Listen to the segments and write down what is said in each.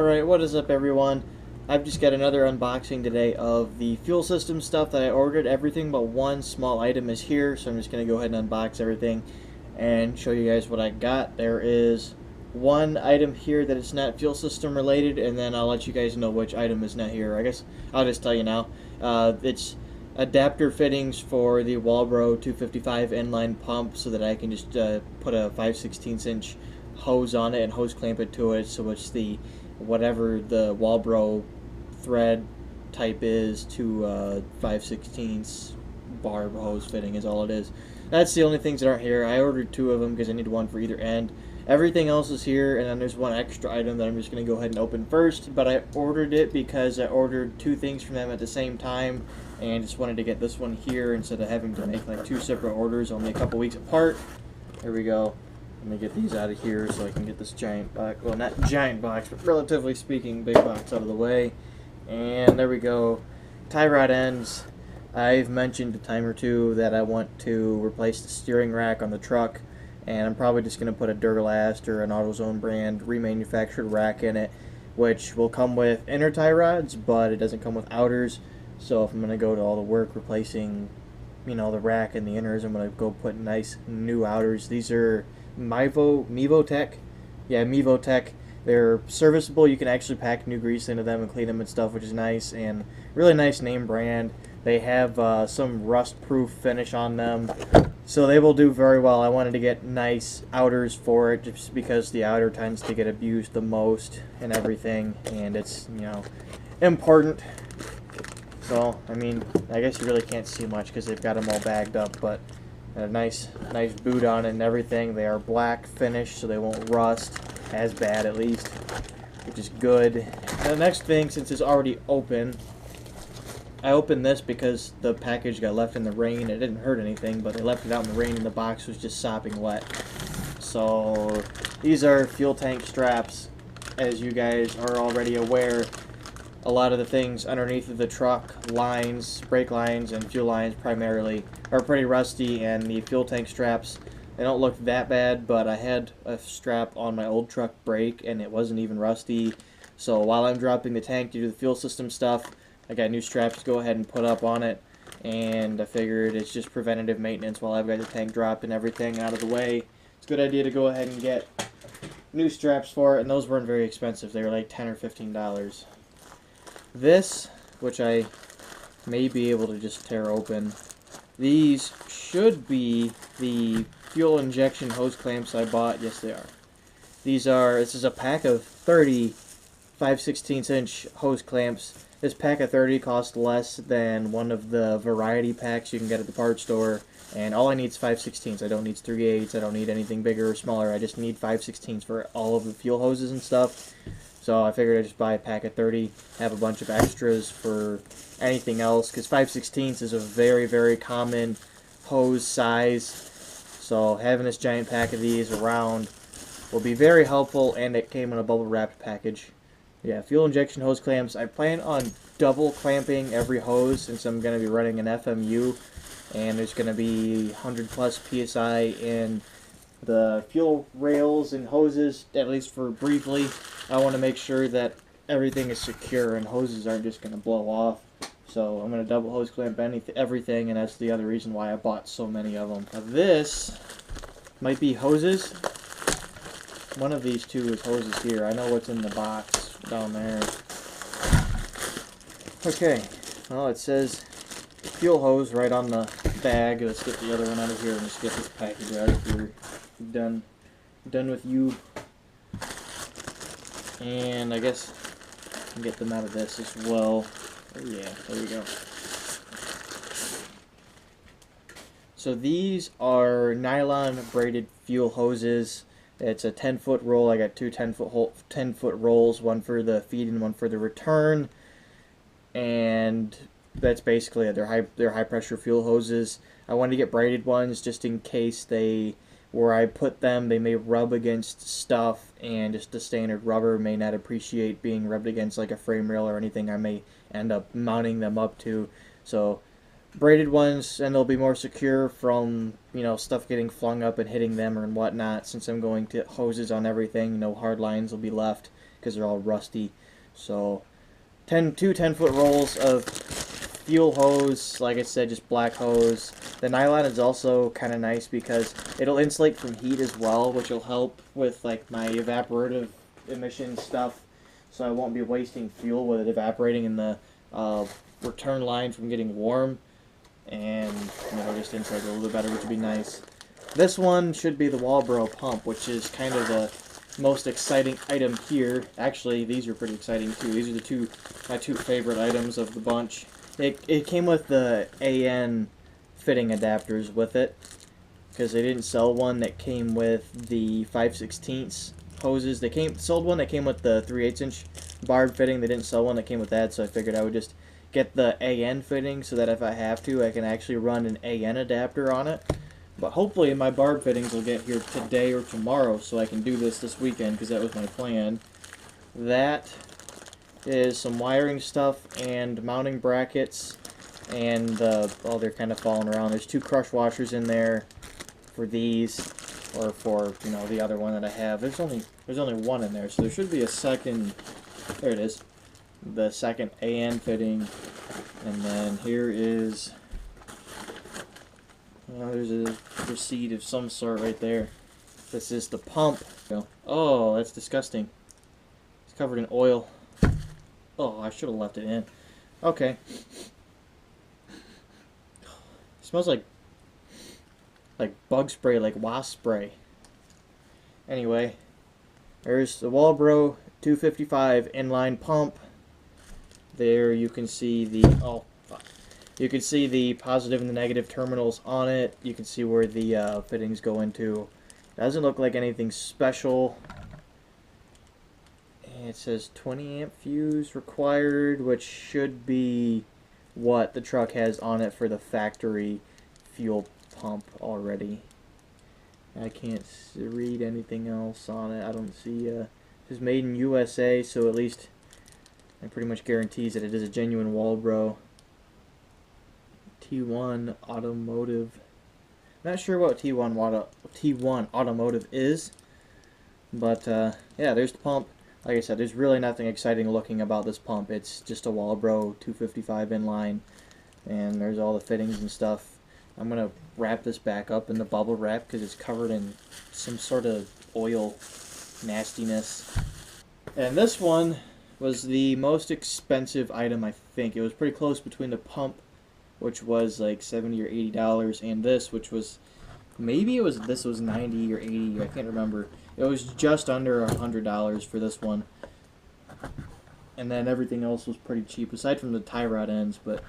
Alright, what is up everyone? I've just got another unboxing today of the fuel system stuff that I ordered. Everything but one small item is here, so I'm just going to go ahead and unbox everything and show you guys what I got. There is one item here that is not fuel system related, and then I'll let you guys know which item is not here. I guess I'll just tell you now. It's adapter fittings for the Walbro 255 Inline Pump so that I can just put a 5/16 inch hose on it and hose clamp it to it, so it's the whatever the Walbro thread type is to 5/16 barb hose fitting is all it is. That's the only things that aren't here. I ordered two of them because I need one for either end. Everything else is here, and then there's one extra item that I'm just going to go ahead and open first, but I ordered it because I ordered two things from them at the same time and just wanted to get this one here instead of having to make like two separate orders only a couple weeks apart. Here we go. Let me get these out of here so I can get this giant box, well, not giant box, but relatively speaking big box out of the way. And there we go. Tie rod ends. I've mentioned a time or two that I want to replace the steering rack on the truck, and I'm probably just going to put a Duralast or an AutoZone brand remanufactured rack in it, which will come with inner tie rods, but it doesn't come with outers. So if I'm going to go to all the work replacing, you know, the rack and the inners, I'm going to go put nice new outers. These are Mevotech. Yeah, Mevotech. They're serviceable. You can actually pack new grease into them and clean them and stuff, which is nice, and really nice name brand. They have some rust-proof finish on them, so they will do very well. I wanted to get nice outers for it just because the outer tends to get abused the most and everything, and it's, you know, important. So, I mean, I guess you really can't see much because they've got them all bagged up, but a nice boot on it and everything. They are black finish, so they won't rust as bad, at least, which is good. And the next thing, since it's already open, I opened this because the package got left in the rain. It didn't hurt anything, but they left it out in the rain and the box was just sopping wet. So these are fuel tank straps. As you guys are already aware, a lot of the things underneath of the truck, lines, brake lines, and fuel lines primarily, are pretty rusty, and the fuel tank straps, they don't look that bad, but I had a strap on my old truck break, and it wasn't even rusty. So while I'm dropping the tank to do the fuel system stuff, I got new straps to go ahead and put up on it, and I figured it's just preventative maintenance while I've got the tank dropped and everything out of the way. It's a good idea to go ahead and get new straps for it, and those weren't very expensive. They were like $10 or $15. This, which I may be able to just tear open, these should be the fuel injection hose clamps I bought. Yes, they are. This is a pack of 30 5/16 inch hose clamps. This pack of 30 costs less than one of the variety packs you can get at the parts store, and all I need is 5/16. I don't need 3/8. I don't need anything bigger or smaller. I just need 5/16 for all of the fuel hoses and stuff. So I figured I'd just buy a pack of 30, have a bunch of extras for anything else, because 5/16 is a very, very common hose size. So having this giant pack of these around will be very helpful, and it came in a bubble wrapped package. Yeah, fuel injection hose clamps. I plan on double clamping every hose since I'm going to be running an FMU, and there's going to be 100 plus PSI in the fuel rails and hoses, at least for briefly. I want to make sure that everything is secure and hoses aren't just going to blow off. So I'm going to double hose clamp everything, and that's the other reason why I bought so many of them. Now this might be hoses. One of these two is hoses here. I know what's in the box down there. Okay, well, it says fuel hose right on the bag. Let's get the other one out of here and just get this package out of here. Done with you. And I guess I can get them out of this as well. Oh yeah, there we go. So these are nylon braided fuel hoses. It's a 10-foot roll. I got two 10-foot rolls, one for the feed and one for the return. And that's basically it. They're high pressure fuel hoses. I wanted to get braided ones just in case where I put them, they may rub against stuff, and just the standard rubber may not appreciate being rubbed against like a frame rail or anything I may end up mounting them up to. So braided ones, and they'll be more secure from, you know, stuff getting flung up and hitting them or whatnot, since I'm going to hoses on everything. No hard lines will be left, because they're all rusty. So two 10-foot rolls of fuel hose, like I said, just black hose. The nylon is also kind of nice because it'll insulate from heat as well, which will help with like my evaporative emission stuff, so I won't be wasting fuel with it evaporating in the return line from getting warm, and just insulate it a little bit better, which would be nice. This one should be the Walbro Pump, which is kind of the most exciting item here. Actually, these are pretty exciting too. These are my two favorite items of the bunch. It came with the AN fitting adapters with it, because they didn't sell one that came with the 5/16 hoses. They sold one that came with the 3/8 inch barb fitting. They didn't sell one that came with that, so I figured I would just get the AN fitting so that if I have to, I can actually run an AN adapter on it. But hopefully my barb fittings will get here today or tomorrow, so I can do this weekend, because that was my plan. That is some wiring stuff and mounting brackets, and they're kind of falling around. There's 2 crush washers in there for these, or for the other one that I have. There's only one in there, so there should be a second. There it is, the second AN fitting, and then here is. There's a receipt of some sort right there. This is the pump. Oh, that's disgusting. It's covered in oil. Oh, I should have left it in. Okay. It smells like bug spray, like wasp spray. Anyway, there's the Walbro 255 inline pump. There you can see the you can see the positive and the negative terminals on it. You can see where the fittings go into. Doesn't look like anything special. And it says 20 amp fuse required, which should be what the truck has on it for the factory fuel pump already. I can't read anything else on it. I don't see. It says made in USA, so at least it pretty much guarantees that it is a genuine Walbro. T1 Automotive. Not sure what T1 Automotive is, but yeah, there's the pump. Like I said, there's really nothing exciting looking about this pump. It's just a Walbro 255 inline, and there's all the fittings and stuff. I'm gonna wrap this back up in the bubble wrap because it's covered in some sort of oil nastiness. And this one was the most expensive item, I think. It was pretty close between the pump, which was like $70 or $80, and this, which was this was 90 or 80, I can't remember. It was just under $100 for this one, and then everything else was pretty cheap aside from the tie rod ends, but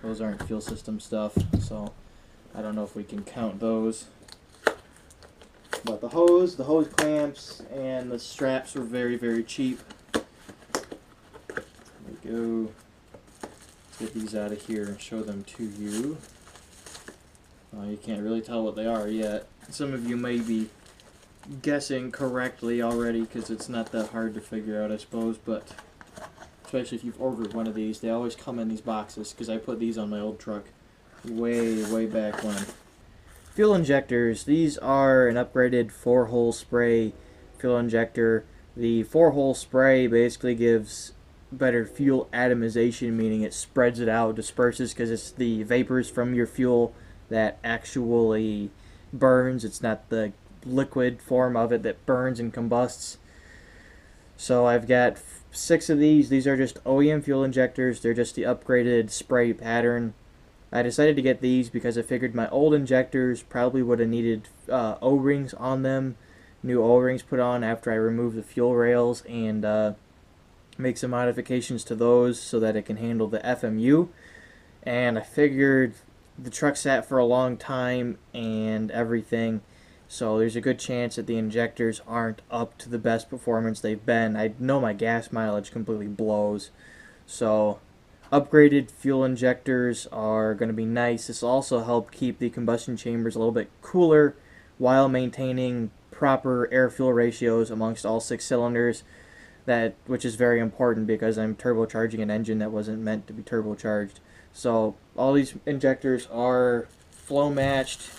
those aren't fuel system stuff, so I don't know if we can count those. But the hose clamps, and the straps were very, very cheap. There we go. Get these out of here and show them to you. You can't really tell what they are yet. Some of you may be guessing correctly already because it's not that hard to figure out, I suppose, but especially if you've ordered one of these, they always come in these boxes because I put these on my old truck way back when. Fuel injectors. These are an upgraded 4-hole spray fuel injector. The 4-hole spray basically gives better fuel atomization, meaning it spreads it out, disperses, because it's the vapors from your fuel that actually burns. It's not the liquid form of it that burns and combusts. So I've got 6 of these. These are just OEM fuel injectors. They're just the upgraded spray pattern. I decided to get these because I figured my old injectors probably would have needed O-rings on them, new O-rings put on after I removed the fuel rails, and make some modifications to those so that it can handle the FMU. And I figured the truck sat for a long time and everything, so there's a good chance that the injectors aren't up to the best performance they've been. I know my gas mileage completely blows, so upgraded fuel injectors are going to be nice. This will also help keep the combustion chambers a little bit cooler while maintaining proper air-fuel ratios amongst all 6 cylinders, which is very important because I'm turbocharging an engine that wasn't meant to be turbocharged. So all these injectors are flow matched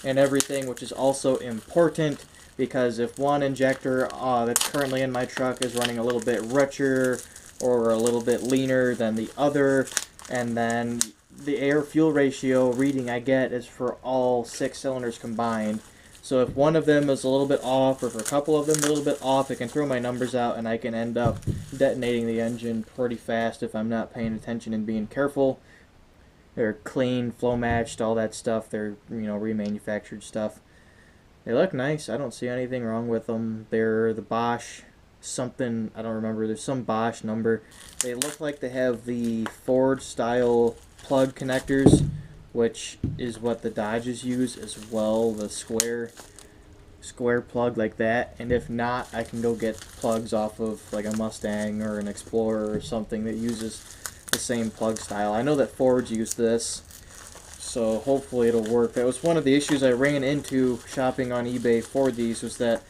and everything, which is also important. because if one injector that's currently in my truck is running a little bit richer or a little bit leaner than the other, and then the air-fuel ratio reading I get is for all 6 cylinders combined. So if one of them is a little bit off, or if a couple of them are a little bit off, it can throw my numbers out, and I can end up detonating the engine pretty fast if I'm not paying attention and being careful. They're clean, flow matched, all that stuff. They're, remanufactured stuff. They look nice. I don't see anything wrong with them. They're the Bosch something, I don't remember. There's some Bosch number. They look like they have the Ford style plug connectors, which is what the Dodges use as well, the square plug like that. And if not, I can go get plugs off of like a Mustang or an Explorer or something that uses the same plug style. I know that Fords use this, so hopefully it'll work. That was one of the issues I ran into shopping on eBay for these, was that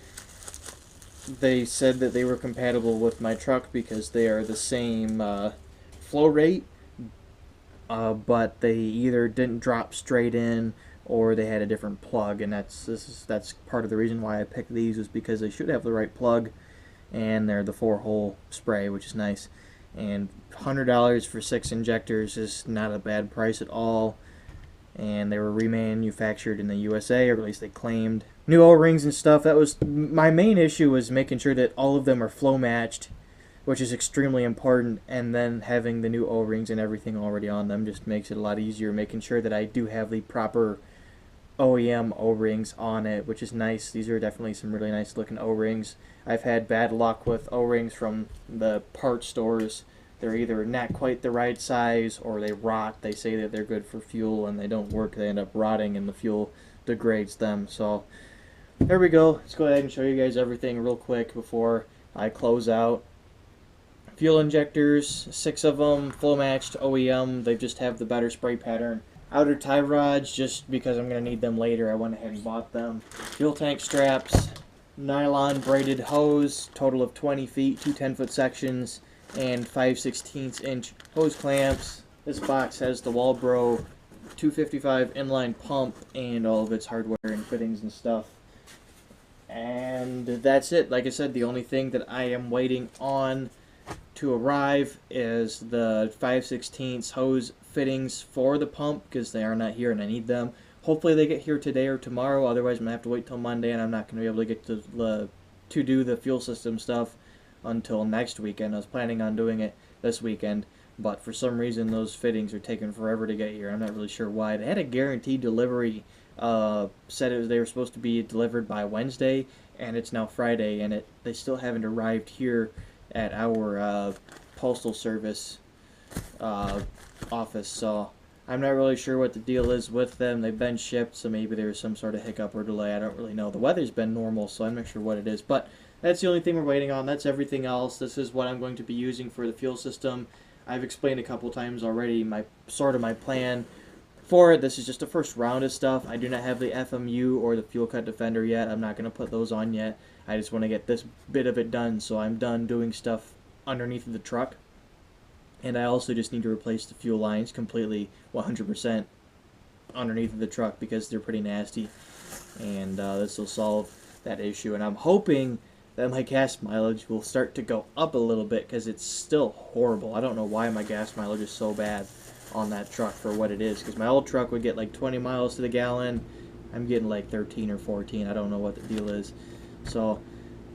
they said that they were compatible with my truck because they are the same flow rate, but they either didn't drop straight in or they had a different plug, and that's part of the reason why I picked these, was because they should have the right plug, and they're the 4-hole spray, which is nice. And $100 for 6 injectors is not a bad price at all. And they were remanufactured in the USA, or at least they claimed. New O-rings and stuff. That was my main issue, was making sure that all of them are flow matched, which is extremely important. And then having the new O-rings and everything already on them just makes it a lot easier. Making sure that I do have the proper OEM O-rings on it, which is nice. These are definitely some really nice looking O-rings. I've had bad luck with O-rings from the parts stores. They're either not quite the right size or they rot. They say that they're good for fuel and they don't work. They end up rotting and the fuel degrades them. So there we go. Let's go ahead and show you guys everything real quick before I close out. Fuel injectors, 6 of them, flow matched OEM. They just have the better spray pattern. Outer tie rods, just because I'm going to need them later, I went ahead and bought them. Fuel tank straps, nylon braided hose, total of 20 feet, 2 10-foot sections, and 5/16 inch hose clamps. This box has the Walbro 255 inline pump and all of its hardware and fittings and stuff. And that's it. Like I said, the only thing that I am waiting on to arrive is the 5/16 hose fittings for the pump, because they are not here and I need them. Hopefully they get here today or tomorrow, otherwise I'm going to have to wait till Monday, and I'm not going to be able to get to do the fuel system stuff until next weekend. I was planning on doing it this weekend, but for some reason those fittings are taking forever to get here. I'm not really sure why. They had a guaranteed delivery, said they were supposed to be delivered by Wednesday, and it's now Friday, and they still haven't arrived here at our postal service office. So I'm not really sure what the deal is with them. They've been shipped, so maybe there's some sort of hiccup or delay. I don't really know. The weather's been normal, so I'm not sure what it is, but that's the only thing we're waiting on. That's everything else. This is what I'm going to be using for the fuel system. I've explained a couple times already my plan for it. This is just the first round of stuff. I do not have the FMU or the fuel cut defender yet. I'm not going to put those on yet. I just want to get this bit of it done, so I'm done doing stuff underneath the truck. And I also just need to replace the fuel lines completely, 100% underneath the truck, because they're pretty nasty. And this will solve that issue. And I'm hoping that my gas mileage will start to go up a little bit, because it's still horrible. I don't know why my gas mileage is so bad on that truck for what it is, because my old truck would get like 20 miles to the gallon. I'm getting like 13 or 14. I don't know what the deal is. So,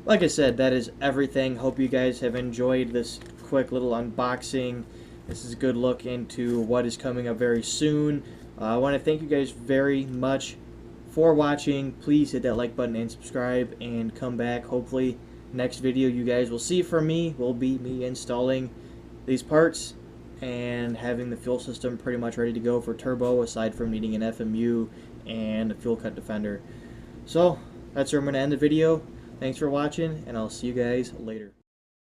like I said, that is everything. Hope you guys have enjoyed this quick little unboxing. This is a good look into what is coming up very soon. I want to thank you guys very much for watching. Please hit that like button and subscribe, and come back. Hopefully next video you guys will see from me will be me installing these parts and having the fuel system pretty much ready to go for turbo, aside from needing an FMU and a fuel cut defender. So that's where I'm going to end the video. Thanks for watching, and I'll see you guys later.